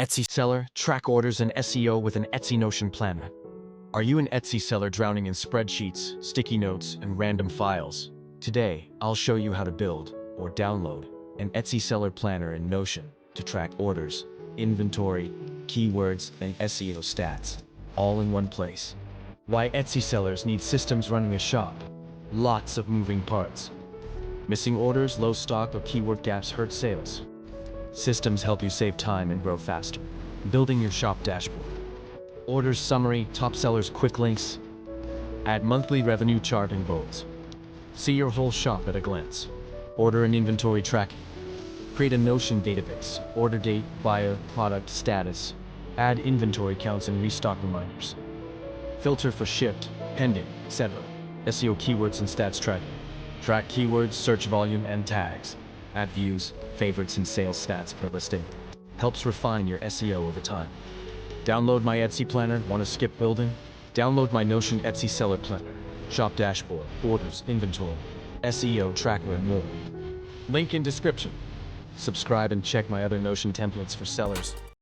Etsy seller, track orders and SEO with an Etsy Notion planner. Are you an Etsy seller drowning in spreadsheets, sticky notes, and random files? Today, I'll show you how to build or download an Etsy seller planner in Notion to track orders, inventory, keywords, and SEO stats, all in one place. Why Etsy sellers need systems running a shop. Lots of moving parts. Missing orders, low stock, or keyword gaps hurt sales. Systems help you save time and grow faster. Building your shop dashboard. Orders summary, top sellers quick links. Add monthly revenue chart and goals. See your whole shop at a glance. Order and inventory tracking. Create a Notion database. Order date, buyer, product, status. Add inventory counts and restock reminders. Filter for shipped, pending, etc. SEO keywords and stats tracking. Track keywords, search volume, and tags. Add views, favorites, and sales stats per listing. Helps refine your SEO over time. Download my Etsy planner. Want to skip building? Download my Notion Etsy seller planner. Shop dashboard, orders, inventory, SEO tracker, and more. Link in description. Subscribe and check my other Notion templates for sellers.